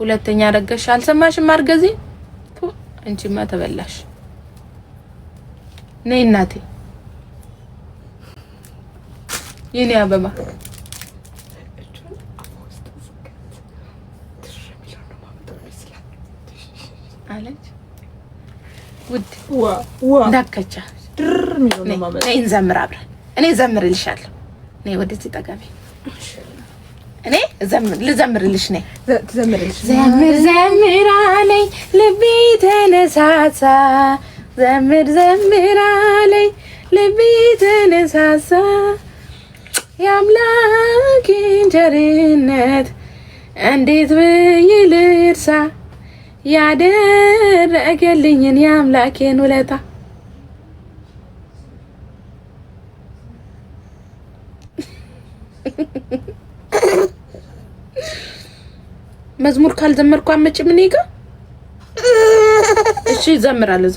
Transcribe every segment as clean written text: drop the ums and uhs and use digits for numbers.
ሁለተኛ ረገሽ አልሰማሽም አርገዚ አንቺማ ተበላሽ ነይ እናቴ የኔ አበባ አለች ውድ እንዳከቻ ድር ሚለው ነው ማለት ነይ እንዘምር አብረን እኔ ዘምርልሻለሁ ነይ ወደዚህ ጠጋቢ እኔ ልዘምርልሽ ነይ ዘምርልሽ ዘምር ዘምር አለኝ ልቤ ተነሳሳ ዘምር ዘምር አለኝ ልቤ ተነሳሳ የአምላኬን ቸርነት እንዴት ብዬ ልርሳ ያደረገልኝን የአምላኬን ውለታ መዝሙር ካልዘመርኩ አመጭም እኔ ጋር እሺ ዘምራለሁ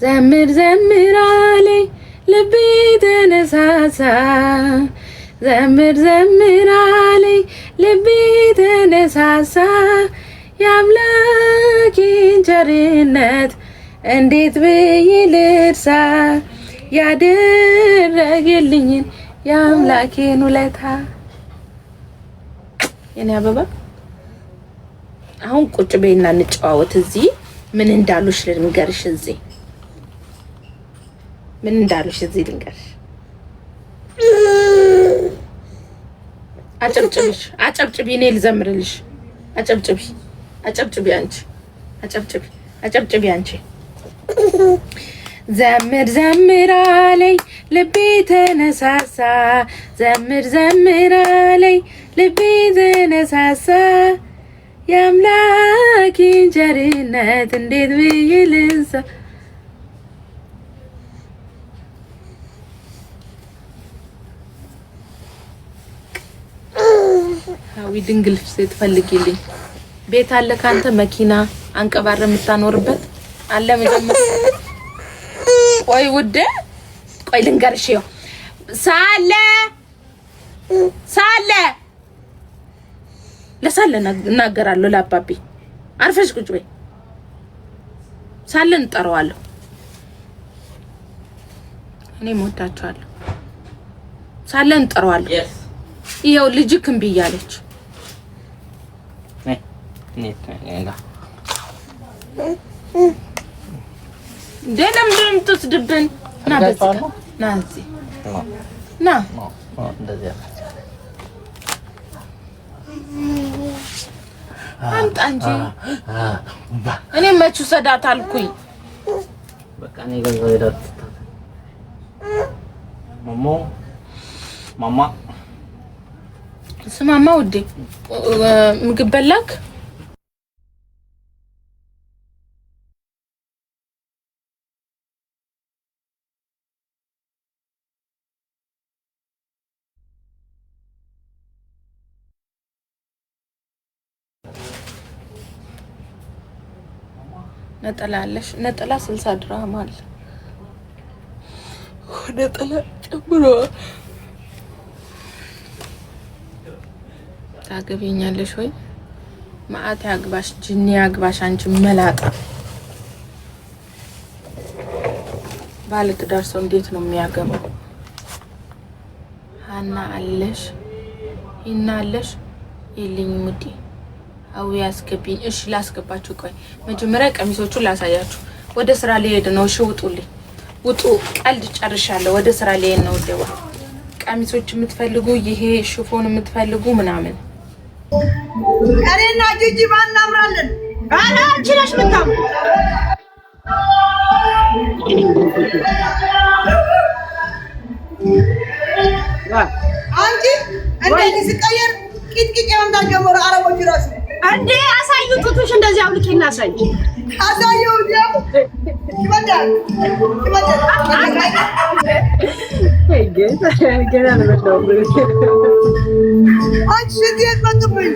ዘምር ዘምር አለኝ ልቤ ተነሳሳ ዘምር ዘምር አለኝ ልቤ ተነሳሳ የአምላኬን ቸርነት እንዴት ብዬ ልርሳ ያደረገልኝን የአምላኬን ውለታ የኔ አበባ አሁን ቁጭ በይና እንጨዋወት እዚህ ምን እንዳሉሽ ልንገርሽ እዚህ ምን እንዳሉሽ እዚህ ልንገርሽ አጨብጭቢ እኔ ልዘምርልሽ አጨብጭቢ አንቺ አጨብጭቢ አንቺ ዘምር ዘምር አለኝ ልቤ ተነሳሳ ዘምር ዘምር አለኝ ልቤ ተነሳሳ የአምላኬን ቸርነት እንዴት ብዬ ልርሳ አዊ ድንግል ሴት ፈልጊልኝ ቤት አለ ካንተ መኪና አንቀባረ የምታኖርበት አለ መጀመሪያ ቆይ ውዴ ቆይ ልንገርሽ ይኸው ሳለ ለሳለ እናገራለሁ ለአባቢ አርፈሽ ቁጭ በይ ሳለን እንጠራዋለሁ እኔ ሞታቸዋለሁ ሳለን እንጠራዋለሁ ይኸው ልጅክም ብያለች ደንም ደም ትስድብን ና በዚህ ና እዚህ ና እንደዚህ አንተ አንጂ እኔ መቹ ሰዳት አልኩኝ በቃ እኔ ገንዘብ ሄዳት ማማ ስማማ ውዴ ምግብ በላክ ነጠላለሽ ነጠላ 60 ድርሃም አለ ነጠላ ጨምሮ ታገቢኛለሽ ወይ ማአት ያግባሽ ጅኒ ያግባሽ አንቺ መላጣ ባለትዳር ሰው እንዴት ነው የሚያገባው ሃና አለሽ ይናለሽ ይልኝ ሙዲ አው ያስገቢኝ እሺ ላስገባችሁ ቆይ መጀመሪያ ቀሚሶቹን ላሳያችሁ ወደ ስራ ሊሄድ ነው እሺ ውጡልኝ ውጡ ቀልድ ጨርሻለሁ ወደ ስራ ሊሄድ ነው ደዋ ቀሚሶች የምትፈልጉ ይሄ ሽፎን የምትፈልጉ ምናምን አሬና ጂጂ ባናምራለን አላ አንቺ ምታም አንቺ እንደዚህ ሲቀየር ቂጥቂጥ ያንዳ ጀመረ አረቦች ራሱ እንዴ አሳዩ ጡቶሽ እንደዚህ አውልቂና አሳይ አሳዩ ዲያው ይወዳል ገና ለመጣው አንቺ ዲያት መጥብኝ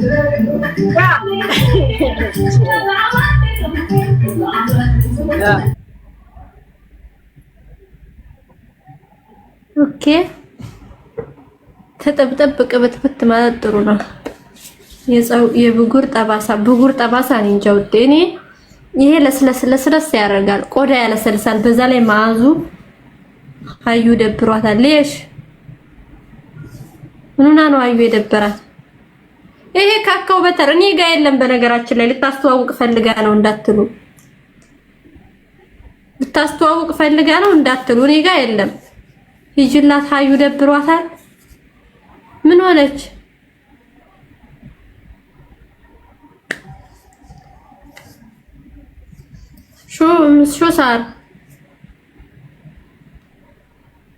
ኦኬ ተጠብጠብ ቅብትብት ማለት ጥሩ ነው የብጉር ጠባሳ ነው እንጂ ውዴ እኔ ይሄ ለስለስ ያደርጋል፣ ቆዳ ያለሰልሳል። በዛ ላይ ማዙ አዩ ደብሯታል። ለሽ ምንና ነው አዩ የደበራት? ይሄ ካካው በተር እኔ ጋር የለም። በነገራችን ላይ ልታስተዋውቅ ፈልጋ ነው እንዳትሉ፣ ልታስተዋውቅ ፈልጋ ነው እንዳትሉ፣ እኔ ጋር የለም። ሂጅላት አዩ ደብሯታል። ምን ሆነች? شو صار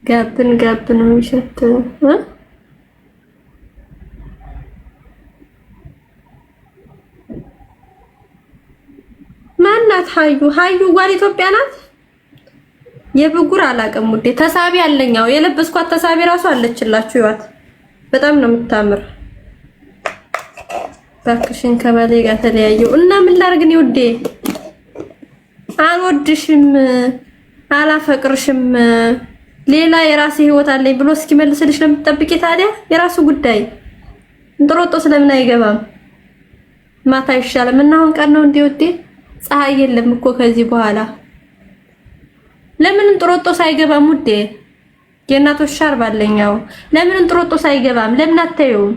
قابن وشت ها ማናት ሃዩ ጓል ኢትዮጵያ ናት። የብጉር አላቀም ውዴ ተሳቢ አለኛው የለበስኳት ተሳቢ ራሱ አለችላችሁ ይዋት በጣም ነው የምታምር። ባክሽን ከባሌ ጋር ተለያየው እና ምን ላርግ ነው ውዴ? አልወድሽም አላፈቅርሽም ሌላ የራሴ ህይወት አለኝ ብሎ እስኪመልስልሽ ነው የምትጠብቂ? ታዲያ የራሱ ጉዳይ እንጥሮጦ ስለምን አይገባም? ማታ ይሻላል። እና አሁን ቀን ነው እንዴ ውዴ? ፀሐይ የለም እኮ ከዚህ በኋላ ለምን እንጥሮጦ ሳይገባም ውዴ? የእናቶች ሻርብ አለኛው ለምን እንጥሮጦ ሳይገባም? ለምን አታዩም?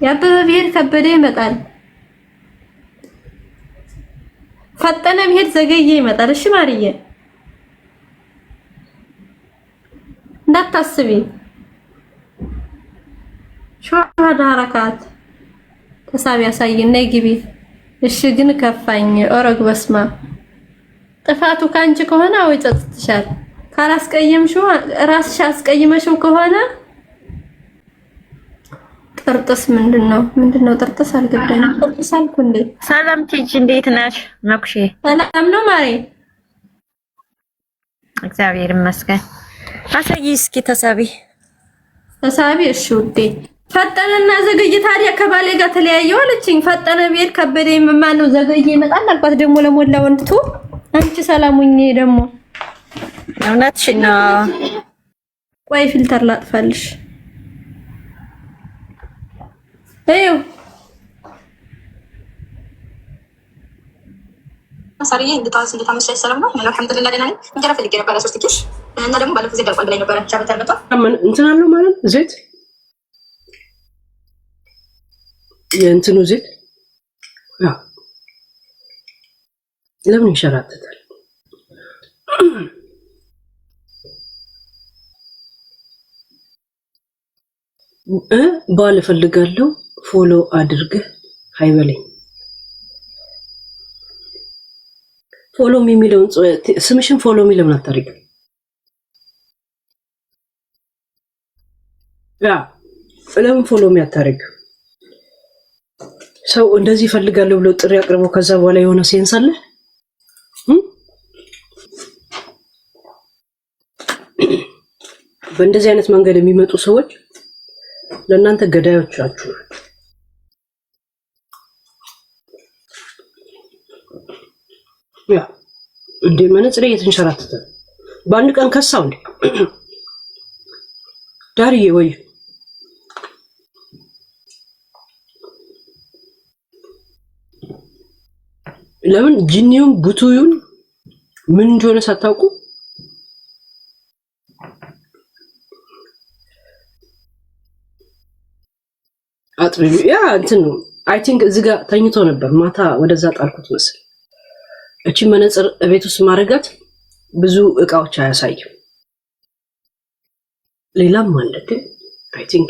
ያበበ ብሄድ ከበደ ይመጣል፣ ፈጠነ ብሄድ ዘገየ ይመጣል። እሺ ማርዬ እንዳታስቢ። ሾሃዳ ሐረካት ተሳቢ ያሳይና ይግቢ። እሺ ግን ከፋኝ። ኦረግ በስማ ጥፋቱ ካንቺ ከሆነ ወይ ጸጥትሻል። ካላስቀየምሽው ራስሽ አስቀይመሽው ከሆነ ጥርጥስ ምንድነው ጥርጥስ አልገባኝም። ጥርጥስ አልኩ እንዴ? ሰላም ቲጂ እንዴት ነሽ? መኩሼ ሰላም ነው ማሬ? እግዚአብሔር ይመስገን። አሳይ እስኪ ተሳቢ እሺ ውዴ። ፈጠነና ዘገየ ታዲያ ከባሌ ጋር ተለያየው አለችኝ። ፈጠነ ቤት ከበደ ማነው ዘገየ ይመጣል አልኳት። ደግሞ ለሞላ ወንድቱ አንቺ ሰላሙኝ ደግሞ እውነትሽን ነው። ቆይ ፊልተር ላጥፋልሽ። ايوه ሳሪዬ እንድታመሽ ሰላም ነው። አልሐምዱሊላህ ደህና ነኝ። እንጀራ ፈልጌ ነበር ለሶስት ኪሽ እና ደግሞ ባለፈው ጊዜ ደርቋል ብላኝ ነበር። ቻርታ መጣ እንትን አለው ማለት ዘይት የእንትኑ ዘይት ያ ለምን ይሸራተታል? ባል እፈልጋለሁ ፎሎ አድርገህ ሃይበለኝ። ፎሎ የሚለውን ስምሽን ፎሎ የሚለውን አታርጊ። ያ ለምን ፎሎ የሚያታርጊ? ሰው እንደዚህ እፈልጋለሁ ብሎ ጥሪ አቅርቦ ከዛ በኋላ የሆነ ሴንስ አለ? በእንደዚህ አይነት መንገድ የሚመጡ ሰዎች ለእናንተ ገዳዮቻችሁ። ያ እንደ መነጽሬ እየተንሸራተተ በአንድ ቀን ከሳው እንዴ ዳርዬ ወይ ለምን ጂኒውን ቡቱዩን ምን እንደሆነ ሳታውቁ አጥቢ ያ እንትን ነው። አይ ቲንክ እዚህ ጋር ተኝቶ ነበር ማታ ወደዛ ጣልኩት መስል። እቺ መነጽር ቤት ውስጥ ማረጋት ብዙ እቃዎች አያሳይም። ሌላም አለ ግን አይ ቲንክ